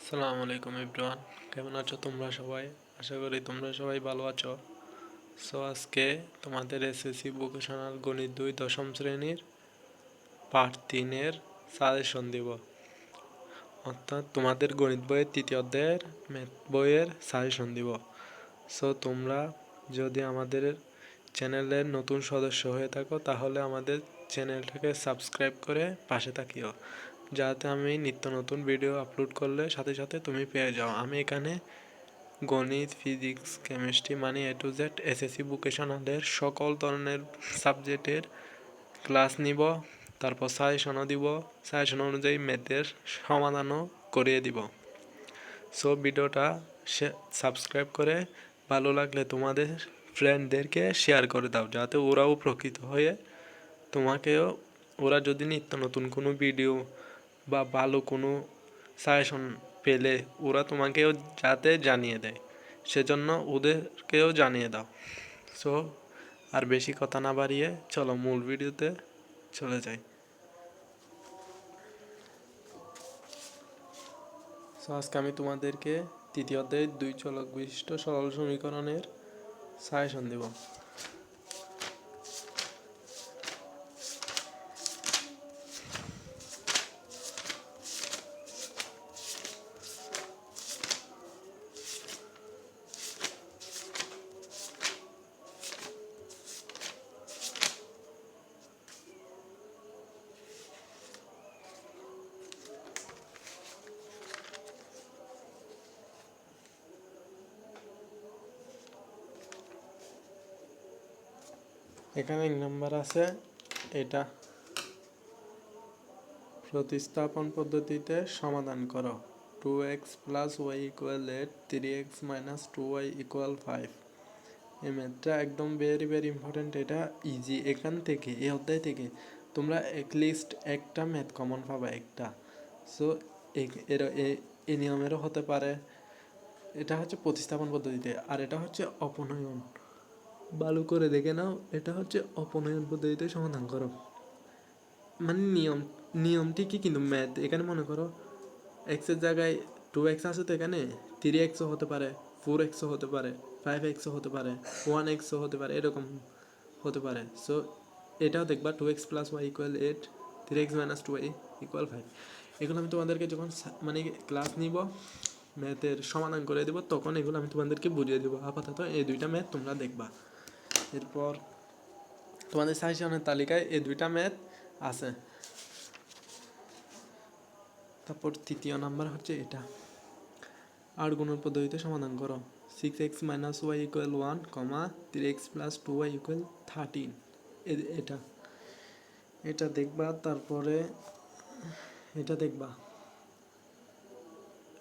আসসালামু আলাইকুম এভরিওয়ান, কেমন আছো তোমরা সবাই? আশা করি তোমরা সবাই ভালো আছো। আজকে তোমাদের এসএসসি ভোকেশনাল গণিত 2 দশম শ্রেণীর পার্ট 3-এর সাজেশন দিব, অর্থাৎ তোমাদের গণিত বইয়ের তৃতীয় অধ্যায়ের ম্যাথ বইয়ের সাজেশন দিব। তোমরা যদি আমাদের চ্যানেলের নতুন সদস্য হয়ে থাকো তাহলে আমাদের চ্যানেলটাকে সাবস্ক্রাইব করে পাশে থাকিও, যাতে আমি নিত্য নতুন ভিডিও আপলোড করলে সাথে সাথে তুমি পেয়ে যাও। আমি এখানে গণিত, ফিজিক্স, কেমিস্ট্রি মানে A to Z এসএসসি ভোকেশনালের সকল ধরনের সাবজেক্টের ক্লাস নিব, তারপর সাজেশনও দিব, সাজেশন অনুযায়ী ম্যাথের সমাধানও করিয়ে দিব। ভিডিওটা সাবস্ক্রাইব করে ভালো লাগলে তোমাদের ফ্রেন্ডদেরকে শেয়ার করে দাও, যাতে ওরাও উপকৃত হয়ে তোমাকেও, ওরা যদি নিত্য নতুন কোনো ভিডিও বা ভালো কোনো সাজেশন পেলে ওরা তোমাকেও যাতে জানিয়ে দেয়, সেজন্য ওদেরকেও জানিয়ে দাও। আর বেশি কথা না বাড়িয়ে চলো মূল ভিডিওতে চলে যাই। আজকে আমি তোমাদেরকে তৃতীয় অধ্যায়ের 2 চলক বিশিষ্ট সরল সমীকরণের সাজেশন দেব। এখানে এক নম্বর আছে, এটা প্রতিস্থাপন পদ্ধতিতে সমাধান করো। 2x + y = 8, 3x - 2y = 5। এই ম্যাথটা একদম ভেরি ইম্পর্টেন্ট, এটা ইজি। এখান থেকে এই অধ্যায় থেকে তোমরা অ্যাটলিস্ট একটা ম্যাথ কমন পাবা, একটা। এই নিয়মেরও হতে পারে। এটা হচ্ছে প্রতিস্থাপন পদ্ধতিতে, আর এটা হচ্ছে অপনয়ন। ভালো করে দেখে নাও, এটা হচ্ছে অপনয়ন পদ্ধতিতে সমাধান করো। মানে নিয়ম ঠিকই, কিন্তু ম্যাথ এখানে মনে করো এক্সের জায়গায় 2x আছে, তো এখানে 3xও হতে পারে, 4xও হতে পারে, 5xও হতে পারে, 1xও হতে পারে, এরকম হতে পারে। এটাও দেখবা 2x + y = 8, 3x - 2y = 5। এগুলো আমি তোমাদেরকে যখন মানে ক্লাস নিব, ম্যাথের সমাধান করে দেবো, তখন এগুলো আমি তোমাদেরকে বুঝিয়ে দেবো। আপাতত এই দুইটা ম্যাথ তোমরা দেখবা। এরপর তোমাদের সাজেশনের তালিকায় এই দুইটা ম্যাথ আছে। তারপর তৃতীয় নাম্বার হচ্ছে এটা, আর গুণন পদ্ধতিতে সমাধান করো। 6x - y = 1, 3x + 2y = 13। এটা দেখবা। তারপরে এটা দেখবা,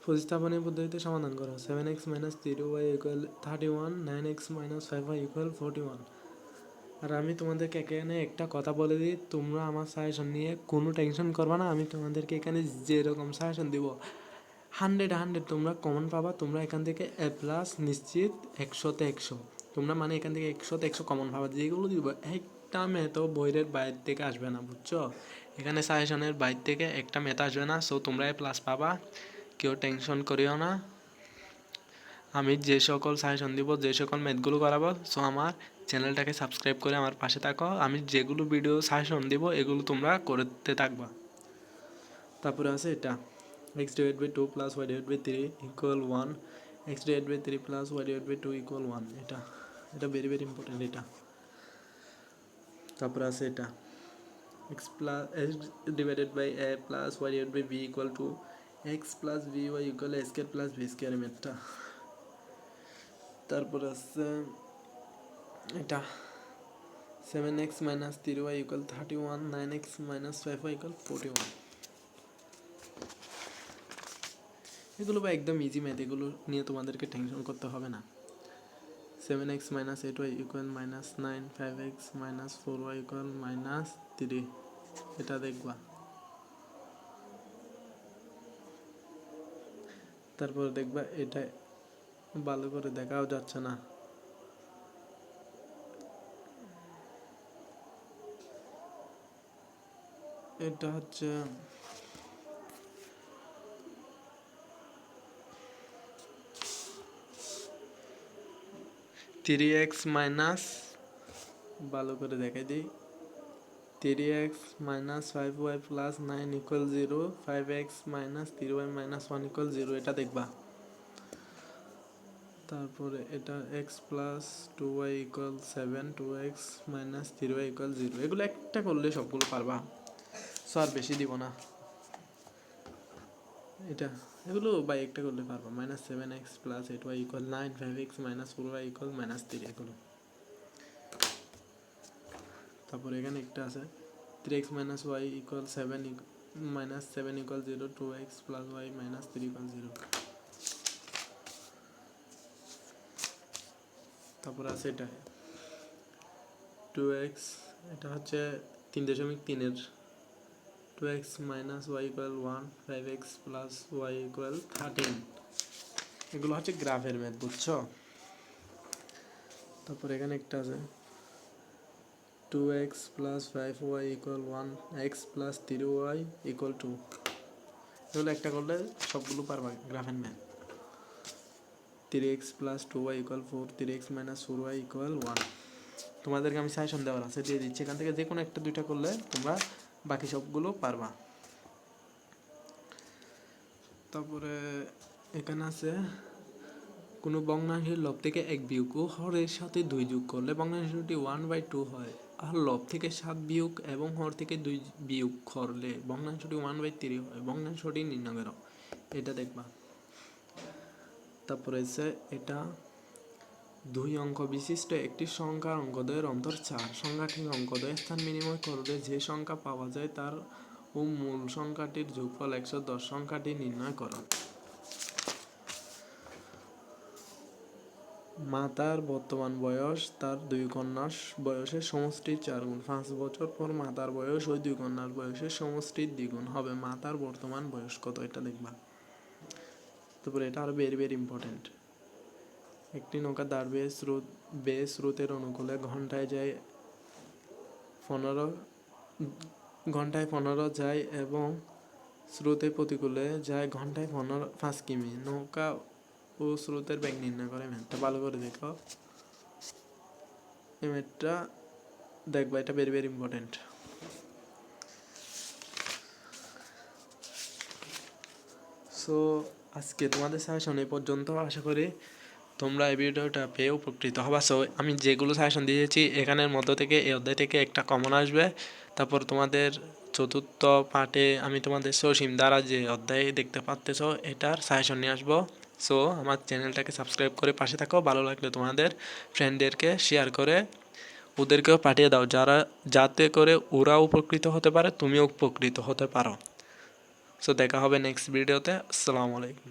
প্রতিস্থাপনের পদ্ধতিতে সমাধান করো। 7x - 3y = 31, 9x - 5y = 41। আর আমি তোমাদেরকে এখানে একটা কথা বলে দিই, তোমরা আমার সাজেশন নিয়ে কোনো টেনশন করবা না। আমি তোমাদেরকে এখানে যেরকম সাজেশন দিব 100 তোমরা কমন পাবা। তোমরা এখান থেকে A+ নিশ্চিত, 100তে 100। তোমরা মানে এখান থেকে 100তে 100 কমন পাবা। যেগুলো দিব একটা ম্যাথও বইয়ের বাইরে থেকে আসবে না, বুঝছো? এখানে সাজেশনের বাইরে থেকে একটা ম্যাথ আসবে না। তোমরা A+ পাবা, কেউ টেনশন করিও না। আমি যে সকল সাজেশন দিব, যে সকল ম্যাথগুলো করাবো, আমার চ্যানেলটাকে সাবস্ক্রাইব করে আমার পাশে থাকো। আমি যেগুলো ভিডিও সাজেশন দিব এগুলো তোমরা করতে থাকবা। তারপরে আছে এটা, x / 2 + y / 3 = 1, x / 3 + y / 2 = 1। এটা ভেরি ইম্পর্টেন্ট এটা। তারপরে আছে এটা, x / a + y / b = x + by = a² + b² ম্যাথটা। তারপর আছে এটা, 7x - 3y = 31, 9x - 5y = 41। এগুলো বা একদম ইজি ম্যাথ, এগুলো নিয়ে তোমাদেরকে টেনশন করতে হবে না। 7x - 8y = -9, 5x - 4y = -3। এটা দেখবা। তারপর দেখবা এটা ভালো করে দেখাও যাচ্ছে না। এটা হচ্ছে 3x মাইনাস, ভালো করে দেখাই দিই, 3x minus 5y plus 9 equal 0, 5x minus 3y minus 1 equal 0, এটা দেখবা। তারপরে এটা x plus 2y equal 7, 2x minus 3y equal 0, এগুলো একটা করলে সবগুলো পারবা। সো আর বেশি দিব না, এগুলো বাই একটা করলে পারবা। Minus 7x plus 8y equal 9, 5x minus 4y equal minus 3, এগুলো। তারপর এখানে একটা আছে 3x minus y equal 7 minus 7 equal 0, 2x plus y minus 3 equal 0। তারপর আছে এটা 2x, এটা হচ্ছে 3.3 2x minus y equal 1, 5x plus y equal 13, এগুলো হচ্ছে গ্রাফের ম্যাথ, বুঝছো? তারপর এখানে একটা আছে 2x plus 5y equal 1, x plus 3y equal 2, এগুলো একটা করলে সবগুলো পারবা গ্রাফের math. 3x plus 2y equal 4, 3x minus 4y equal 1। তোমাদেরকে আমি সাজেশন দেওয়ার আছে, দিয়ে দিচ্ছি, এখান থেকে যে কোনো একটা দুইটা করলে তোমরা বাকি সবগুলো পারবা। তারপরে এখানে আছে কোনো ভগ্নাংশের লব থেকে 1 বিয়োগ ও হরের সাথে 2 যোগ করলে ভগ্নাংশটি 1/2 হয়, আর লব থেকে 7 বিয়োগ এবং হর থেকে 2 বিয়োগ করলে ভগ্নাংশটি 1/3 হয়। ভগ্নাংশটি নির্ণয় করো, এটা দেখবা। তারপরে আছে এটা 2 অঙ্ক বিশিষ্ট একটি সংখ্যার অঙ্কদ্বয়ের অন্তর 4, সংখ্যাটির অঙ্কদ্বয়ের স্থান বিনিময় করলে যে সংখ্যা পাওয়া যায় তার ও মূল সংখ্যাটির যোগফল 110, সংখ্যাটি নির্ণয় করো। মাতার বর্তমান বয়স তার 2 কন্যার বয়সের সমষ্টির 4 গুণ। 5 বছর পর মাতার বয়স ওই 2 কন্যার বয়সের সমষ্টির দ্বিগুণ হবে। মাতার বর্তমান বয়স কত, এটা দেখবা। তারপরে এটা আরো ভেরি ভেরি ইম্পর্টেন্ট। একটি নৌকা দাঁড় বেয়ে স্রোতের অনুকূলে ঘন্টায় 15 যায় এবং স্রোতের প্রতিকূলে যায় ঘন্টায় 5 কিমি। নৌকা ও স্রোতের বেগ নির্ণয় করে। ম্যাথটা ভালো করে দেখো, এই ম্যাথটা দেখবা, এটা ভেরি ভেরি ইম্পর্টেন্ট। সো আজকে তোমাদের সাজেশন এই পর্যন্ত। আশা করি তোমরা এই ভিডিওটা পেয়ে উপকৃত হবা। সো আমি যেগুলো সাজেশন দিয়েছি এখানের মধ্য থেকে এই অধ্যায় থেকে একটা কমন আসবে। তারপর তোমাদের চতুর্থ পার্টে আমি তোমাদের সসীম দ্বারা যে অধ্যায় দেখতে পাচ্তেছ এটার সাজেশন নিয়ে আসবো। সো আমার চ্যানেলটাকে সাবস্ক্রাইব করে পাশে থাকো। ভালো লাগলে তোমাদের ফ্রেন্ডদেরকে শেয়ার করে ওদেরকেও পাঠিয়ে দাও, যাতে করে ওরা উপকৃত হতে পারে, তুমিও উপকৃত হতে পারো। সো দেখা হবে নেক্সট ভিডিওতে। আসসালামু আলাইকুম।